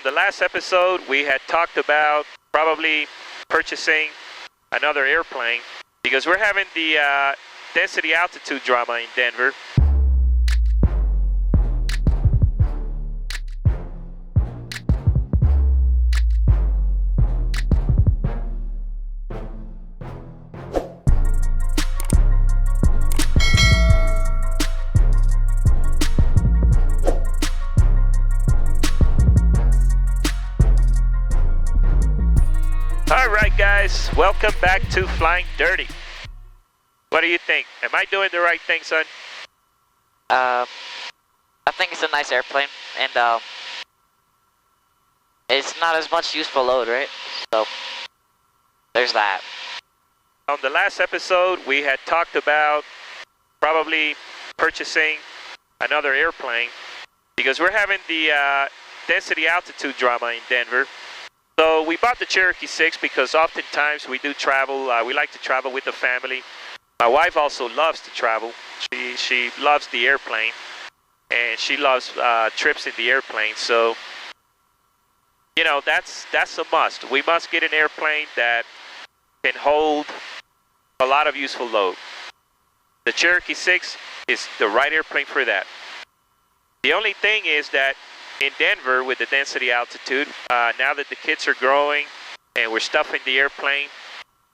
the last episode, we had talked about probably purchasing another airplane because we're having the density altitude drama in Denver. Alright guys, welcome back to Flying Dirty. What do you think? Am I doing the right thing, son? I think it's a nice airplane, and it's not as much useful load, right? So, there's that. On the last episode, we had talked about probably purchasing another airplane because we're having the density altitude drama in Denver. So we bought the Cherokee 6 because oftentimes we do travel. We like to travel with the family. My wife also loves to travel. She loves the airplane, and she loves trips in the airplane. So, you know, that's a must. We must get an airplane that can hold a lot of useful load. The Cherokee 6 is the right airplane for that. The only thing is that in Denver, with the density altitude, now that the kids are growing and we're stuffing the airplane,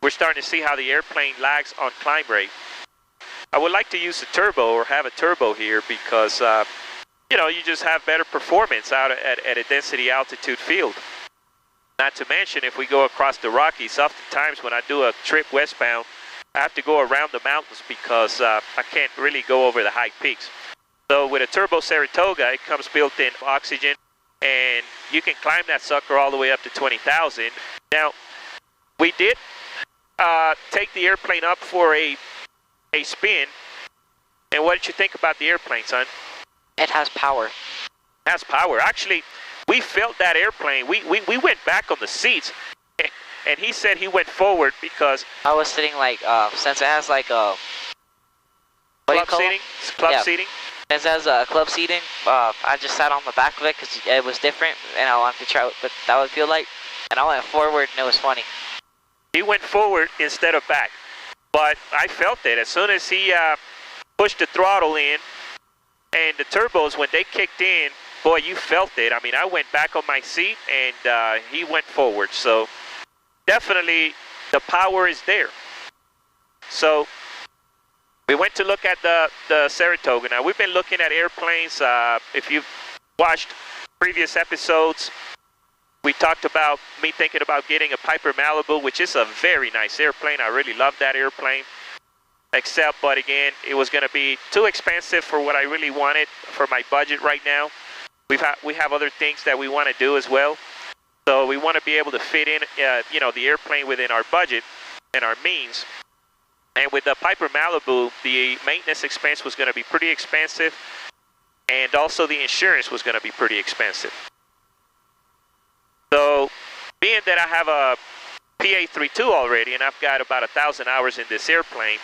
we're starting to see how the airplane lags on climb rate. I would like to use a turbo or have a turbo here because, you know, you just have better performance out at a density altitude field. Not to mention, if we go across the Rockies, oftentimes when I do a trip westbound, I have to go around the mountains because I can't really go over the high peaks. So with a Turbo Saratoga, it comes built in oxygen, and you can climb that sucker all the way up to 20,000. Now, we did take the airplane up for a spin, and what did you think about the airplane, son? It has power. It has power. Actually, we felt that airplane. We went back on the seats, and he said he went forward because I was sitting like, since it has like a... club seating. Club seating. Since it has club seating, I just sat on the back of it because it was different, and I wanted to try what that would feel like. And I went forward, and it was funny. He went forward instead of back, but I felt it as soon as he pushed the throttle in, and the turbos, when they kicked in, boy, you felt it. I mean, I went back on my seat, and he went forward. So definitely the power is there. So we went to look at the Saratoga. Now, we've been looking at airplanes. If you've watched previous episodes, we talked about me thinking about getting a Piper Malibu, which is a very nice airplane. I really love that airplane. Except, but again, it was going to be too expensive for what I really wanted for my budget right now. We have other things that we want to do as well. So we want to be able to fit in, you know, the airplane within our budget and our means. And with the Piper Malibu, the maintenance expense was going to be pretty expensive, and also the insurance was going to be pretty expensive. So, being that I have a PA32 already, and I've got about 1,000 hours in this airplane,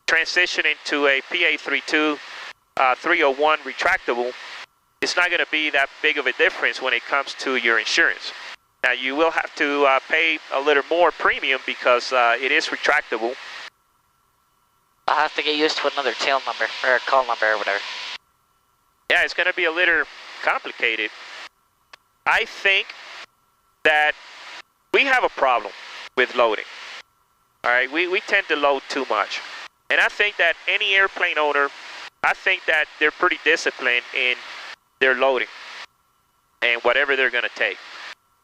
transitioning to a PA32 301 retractable, it's not going to be that big of a difference when it comes to your insurance. Now, you will have to pay a little more premium because it is retractable. I'll have to get used to another tail number, or call number, or whatever. Yeah, it's going to be a little complicated. I think that we have a problem with loading. All right, we tend to load too much. And I think that any airplane owner, I think that they're pretty disciplined in their loading and whatever they're going to take.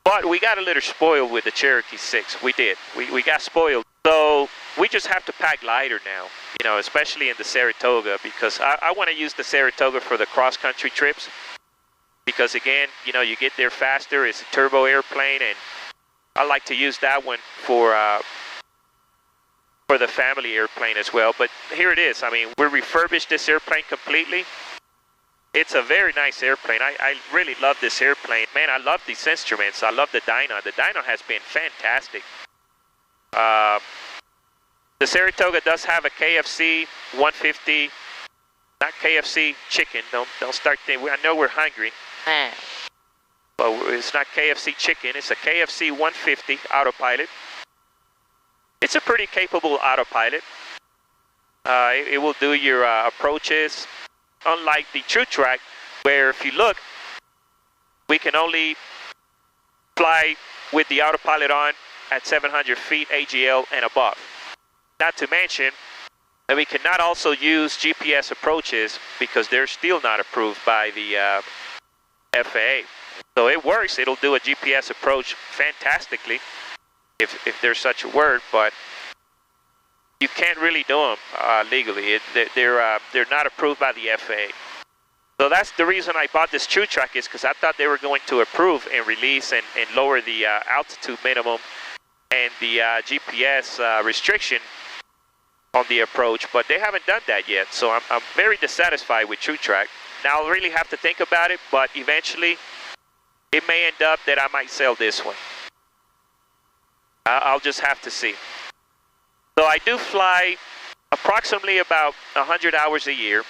But we got a little spoiled with the Cherokee 6. We did. We got spoiled. So we just have to pack lighter now, you know, especially in the Saratoga, because I want to use the Saratoga for the cross-country trips. Because again, you know, you get there faster. It's a turbo airplane, and I like to use that one for the family airplane as well. But here it is. I mean, we refurbished this airplane completely. It's a very nice airplane. I really love this airplane. Man, I love these instruments. I love the dyno. The dyno has been fantastic. The Saratoga does have a KFC 150, not KFC chicken. Don't start thinking. I know we're hungry. Well, it's not KFC chicken. It's a KFC 150 autopilot. It's a pretty capable autopilot. It will do your approaches, unlike the True Track, where if you look, we can only fly with the autopilot on at 700 feet AGL and above. Not to mention that we cannot also use GPS approaches because they're still not approved by the FAA. So it works. It'll do a GPS approach fantastically, if there's such a word, but you can't really do them legally. They're not approved by the FAA. So that's the reason I bought this True Track, is because I thought they were going to approve and release and lower the altitude minimum and the GPS restriction on the approach, but they haven't done that yet. So I'm very dissatisfied with True Track. Now I'll really have to think about it, but eventually it may end up that I might sell this one. I'll just have to see. So I do fly approximately about 100 hours a year,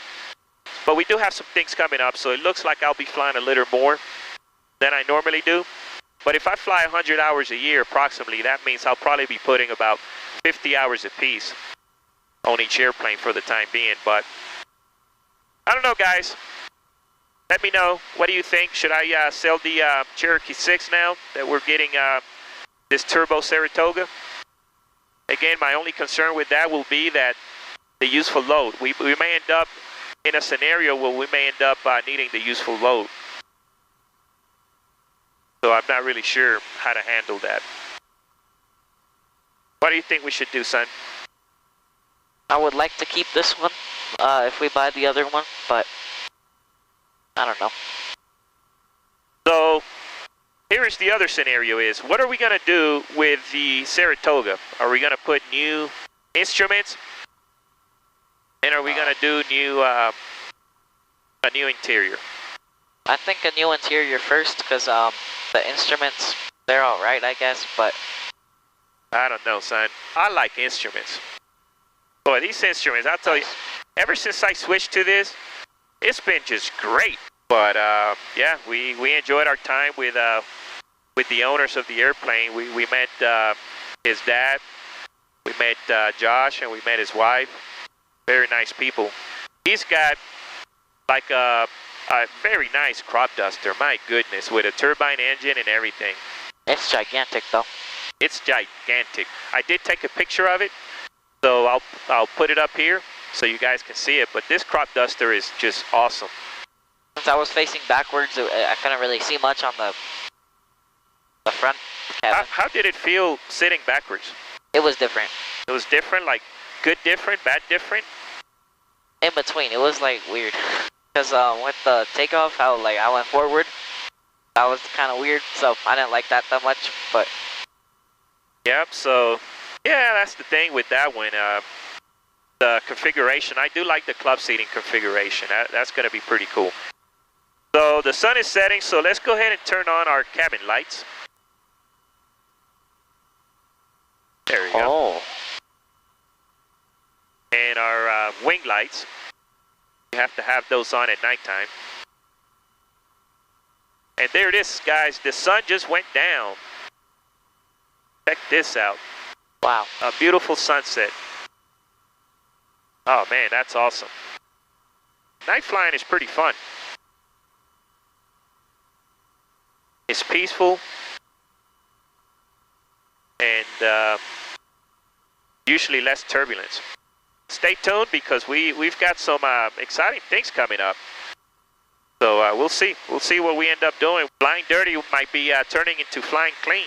but we do have some things coming up, so it looks like I'll be flying a little more than I normally do. But if I fly 100 hours a year approximately, that means I'll probably be putting about 50 hours apiece on each airplane for the time being. But I don't know, guys. Let me know. What do you think? Should I sell the Cherokee 6 now that we're getting this Turbo Saratoga? Again, my only concern with that will be that the useful load. We may end up in a scenario where we may end up needing the useful load. So I'm not really sure how to handle that. What do you think we should do, son? I would like to keep this one if we buy the other one, but I don't know. So here's the other scenario is, what are we going to do with the Saratoga? Are we going to put new instruments? And are we going to do a new interior? I think a new interior first, because the instruments, they're all right, I guess, but I don't know, son. I like instruments. Boy, these instruments, I'll tell you, ever since I switched to this, it's been just great. But yeah, we enjoyed our time with the owners of the airplane. We met his dad, we met Josh, and we met his wife. Very nice people. He's got like a very nice crop duster, my goodness, with a turbine engine and everything. It's gigantic though. It's gigantic. I did take a picture of it, so I'll put it up here so you guys can see it, but this crop duster is just awesome. Since I was facing backwards, I couldn't really see much on the front cabin. How did it feel sitting backwards? It was different. It was different, like good different, bad different? In between, it was like weird. Because with the takeoff, how like I went forward, that was kind of weird, so I didn't like that much, but... Yep, so, yeah, that's the thing with that one. The configuration, I do like the club seating configuration. That's going to be pretty cool. So the sun is setting, so let's go ahead and turn on our cabin lights. There we go. Oh. And our wing lights. You have to have those on at nighttime. And there it is, guys. The sun just went down. Check this out. Wow. A beautiful sunset. Oh man, that's awesome. Night flying is pretty fun. It's peaceful. And usually less turbulence. Stay tuned because we've got some exciting things coming up. So we'll see. We'll see what we end up doing. Flying dirty might be turning into flying clean.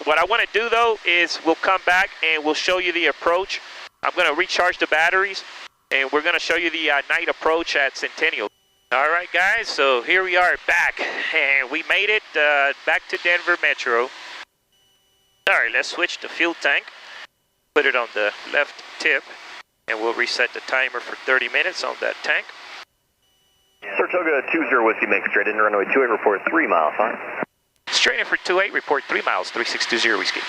What I want to do though is we'll come back and we'll show you the approach. I'm going to recharge the batteries and we're going to show you the night approach at Centennial. All right, guys. So here we are back and we made it back to Denver Metro. All right, let's switch the fuel tank. Put it on the left tip. And we'll reset the timer for 30 minutes on that tank. Saratoga 20 Whiskey Mix, straight in runway 28, report 3 miles, fine. Straight in for 28, report 3 miles, 3620 Whiskey.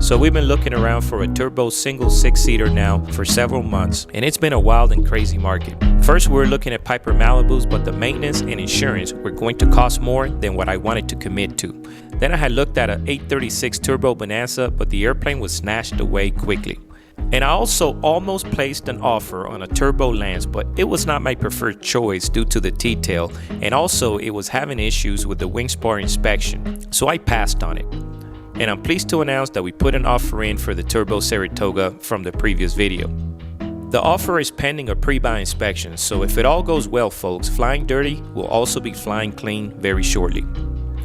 So we've been looking around for a turbo single 6-seater now for several months, and it's been a wild and crazy market. First, we were looking at Piper Malibus, but the maintenance and insurance were going to cost more than what I wanted to commit to. Then I had looked at an 836 Turbo Bonanza, but the airplane was snatched away quickly. And I also almost placed an offer on a Turbo Lance, but it was not my preferred choice due to the T-tail, and also it was having issues with the wing spar inspection, so I passed on it. And I'm pleased to announce that we put an offer in for the Turbo Saratoga from the previous video. The offer is pending a pre-buy inspection, so if it all goes well folks, Flying Dirty will also be flying clean very shortly.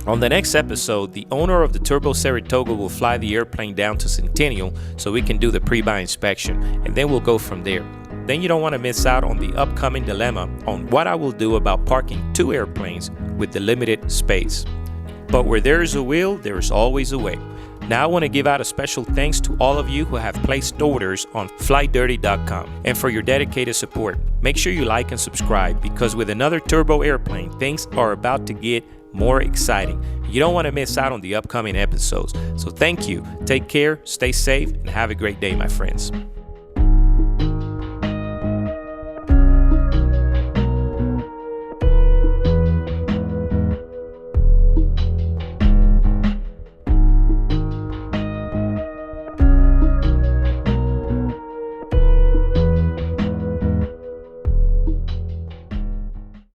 On the next episode, the owner of the Turbo Saratoga will fly the airplane down to Centennial so we can do the pre-buy inspection, and then we'll go from there. Then you don't want to miss out on the upcoming dilemma on what I will do about parking 2 airplanes with the limited space. But where there is a will, there is always a way. Now I want to give out a special thanks to all of you who have placed orders on flydirty.com and for your dedicated support. Make sure you like and subscribe, because with another turbo airplane, things are about to get more exciting. You don't want to miss out on the upcoming episodes. So thank you, take care, stay safe, and have a great day, my friends.